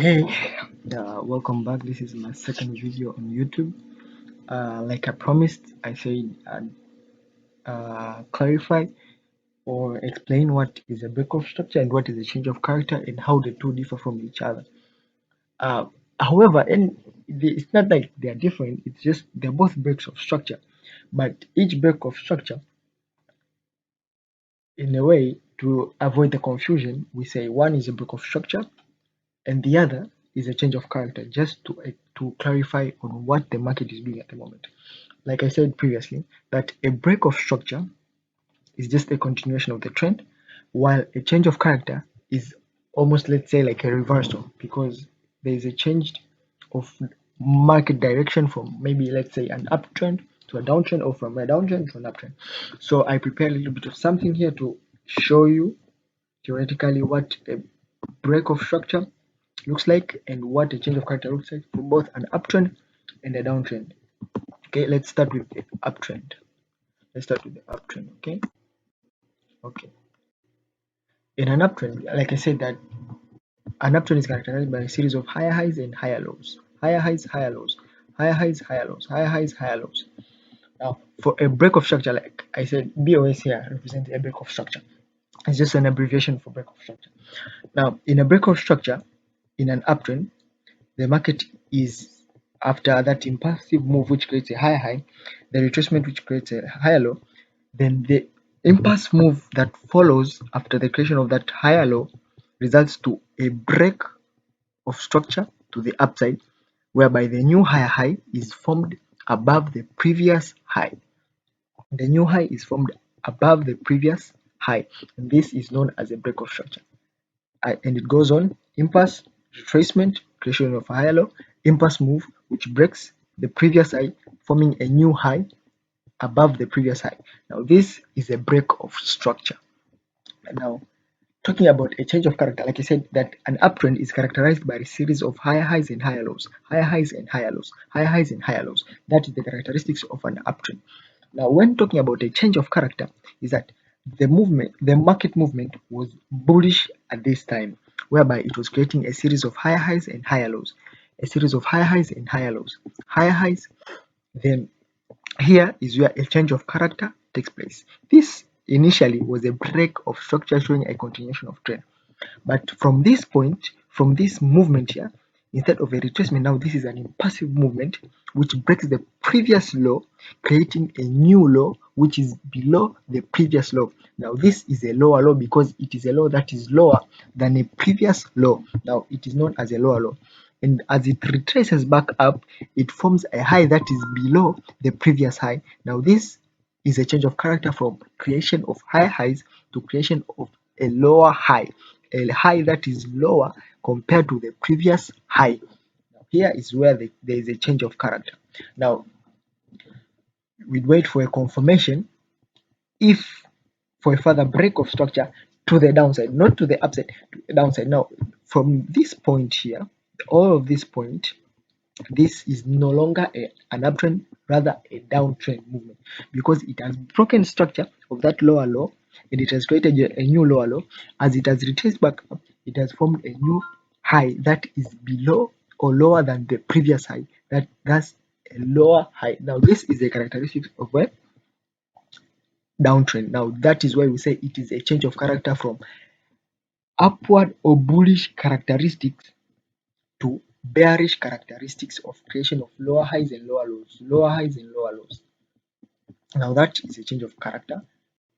Hey, welcome back. This is my second video on YouTube. Like I promised, I said I'd clarify or explain what is a break-off structure and what is a change of character and how the two differ from each other. Uh, However, it's not like they are different. It's just they're both breaks of structure, but each break of structure, in a way, to avoid the confusion, we say one is a break of structure and the other is a change of character, just to clarify on what the market is doing at the moment. Like I said previously, that a break of structure is just a continuation of the trend, while a change of character is almost, let's say, like a reversal, because there is a change of market direction from, maybe let's say, an uptrend to a downtrend, or from a downtrend to an uptrend. So I prepared a little bit of something here to show you theoretically what a break of structure looks like and what a change of character looks like for both an uptrend and a downtrend. Okay, let's start with the uptrend. Let's start with the uptrend. Okay. In an uptrend, like I said, that an uptrend is characterized by a series of higher highs and higher lows. Higher highs, higher lows. Higher highs, higher lows. Higher highs, higher lows. Now, for a break of structure, like I said, BOS here represents a break of structure. It's just an abbreviation for break of structure. Now, in a break of structure, in an uptrend, the market is, after that impulsive move which creates a higher high, the retracement which creates a higher low, then the impulse move that follows after the creation of that higher low results to a break of structure to the upside, whereby the new higher high is formed above the previous high. The new high is formed above the previous high, and this is known as a break of structure. And it goes on: impulse, retracement, creation of a higher low, impulse move which breaks the previous high, forming a new high above the previous high. Now this is a break of structure. Now, talking about a change of character, like I said, that an uptrend is characterized by a series of higher highs and higher lows, higher highs and higher lows, higher highs and higher lows. That is the characteristics of an uptrend. Now, when talking about a change of character, is that the market movement was bullish at this time, whereby it was creating a series of higher highs and higher lows, a series of higher highs and higher lows, higher highs. Then here is where a change of character takes place. This initially was a break of structure showing a continuation of trend. But from this point, from this movement here, instead of a retracement, now this is an impulsive movement which breaks the previous low, creating a new low which is below the previous low. Now this is a lower low because it is a low that is lower than a previous low. Now it is known as a lower low. And as it retraces back up, it forms a high that is below the previous high. Now this is a change of character from creation of high highs to creation of a lower high, a high that is lower compared to the previous high. Here is where there is a change of character. Now we wait for a confirmation if for a further break of structure to the downside, not to the upside, to the downside. Now from this point here, all of this point, this is no longer an uptrend, rather a downtrend movement, because it has broken structure of that lower low and it has created a new lower low. As it has retraced back up, it has formed a new high that is below or lower than the previous high. That's a lower high. Now this is a characteristic of a downtrend. Now that is why we say it is a change of character from upward or bullish characteristics to bearish characteristics of creation of lower highs and lower lows, lower highs and lower lows. Now that is a change of character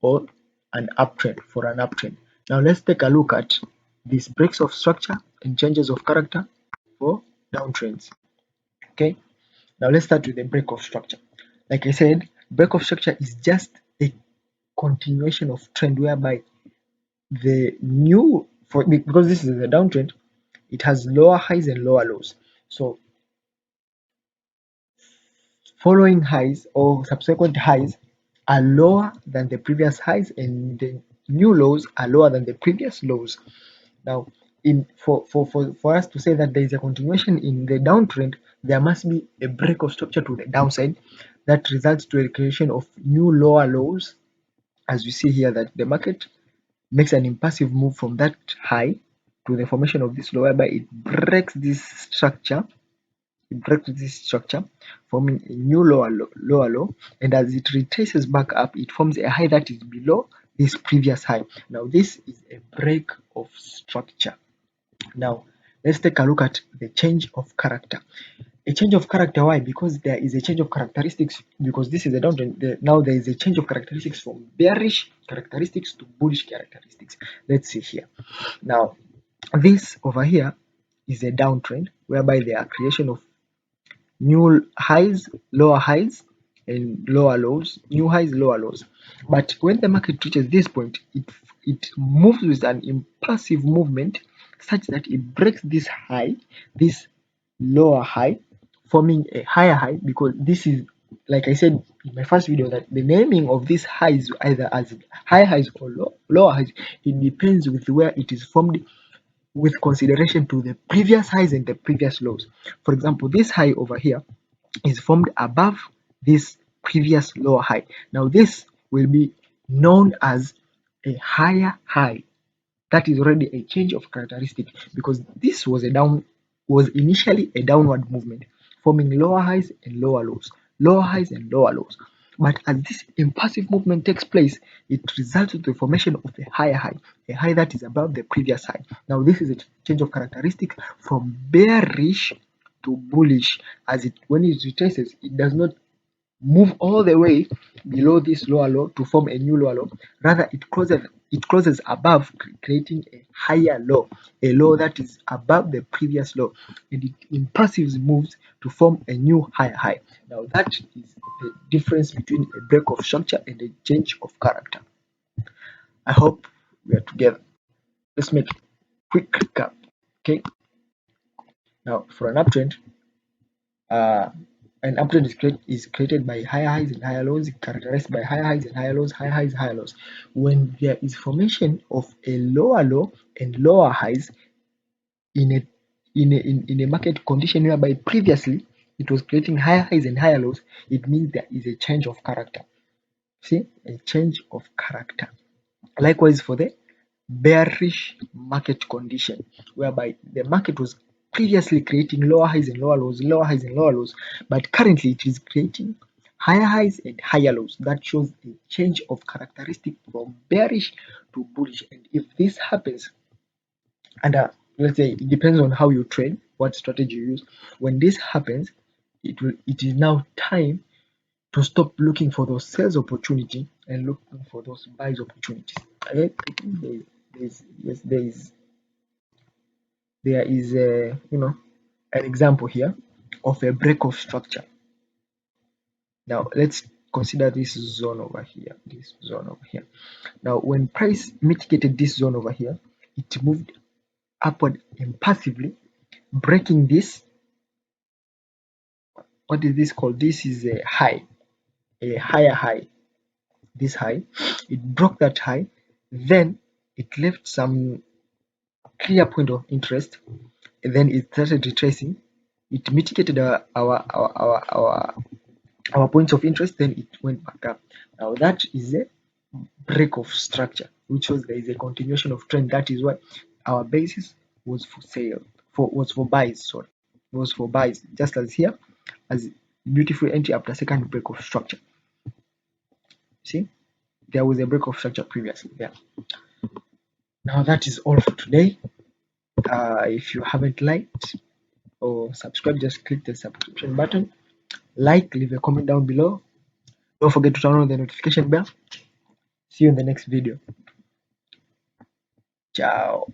or an uptrend, for an uptrend. Now let's take a look at these breaks of structure and changes of character for downtrends. Okay, now let's start with the break of structure. Like I said, break of structure is just a continuation of trend, whereby the new, because this is a downtrend, it has lower highs and lower lows. So following highs or subsequent highs are lower than the previous highs, and the new lows are lower than the previous lows. Now, for us to say that there is a continuation in the downtrend, there must be a break of structure to the downside that results to a creation of new lower lows, as we see here that the market makes an impulsive move from that high to the formation of this low, whereby it breaks this structure. It breaks this structure, forming a new lower low, and as it retraces back up, it forms a high that is below this previous high. Now, this is a break of structure. Now, let's take a look at the change of character. A change of character, why? Because there is a change of characteristics, because this is a downtrend. Now there is a change of characteristics from bearish characteristics to bullish characteristics. Let's see here. Now, this over here is a downtrend, whereby there are creation of new highs, lower highs, and lower lows, new highs, lower lows. But when the market reaches this point, it moves with an impulsive movement such that it breaks this high, this lower high, forming a higher high, because this is, like I said in my first video, that the naming of these highs either as high highs or lower highs, it depends with where it is formed with consideration to the previous highs and the previous lows. For example, this high over here is formed above this previous lower high. Now this will be known as a higher high. That is already a change of characteristic, because this was initially a downward movement, forming lower highs and lower lows, lower highs and lower lows. But as this impulsive movement takes place, it results in the formation of a higher high, a high that is above the previous high. Now this is a change of characteristic from bearish to bullish, as it, when it retraces, it does not move all the way below this lower low to form a new lower low. Rather, it closes above, creating a higher low, a low that is above the previous low, and it impulsive moves to form a new higher high. Now that is the difference between a break of structure and a change of character. I hope we are together. Let's make a quick recap. Okay, now for uh, an uptrend is created by higher highs and higher lows, characterized by higher highs and higher lows, higher highs, higher lows. When there is formation of a lower low and lower highs in a market condition whereby previously it was creating higher highs and higher lows, it means there is a change of character. See, a change of character. Likewise for the bearish market condition, whereby the market was previously creating lower highs and lower lows, lower highs and lower lows, but currently it is creating higher highs and higher lows. That shows a change of characteristic from bearish to bullish. And if this happens, and let's say it depends on how you trade, what strategy you use. When this happens, it is now time to stop looking for those sales opportunity and looking for those buys opportunities. Okay, there is a an example here of a break of structure. Now let's consider this zone over here. This zone over here. Now when price mitigated this zone over here, it moved upward impulsively, breaking this. What is this called? This is a high, a higher high. This high, it broke that high, then it left some clear point of interest, and then it started retracing. It mitigated our points of interest, then it went back up. Now that is a break of structure, which shows there is a continuation of trend. That is why our basis was for sale, was for buys. Sorry, it was for buys, just as here, as beautiful entry after second break of structure. See, there was a break of structure previously there. Now that is all for today. If you haven't liked or subscribed, just click the subscription button. Like, leave a comment down below. Don't forget to turn on the notification bell. See you in the next video. Ciao.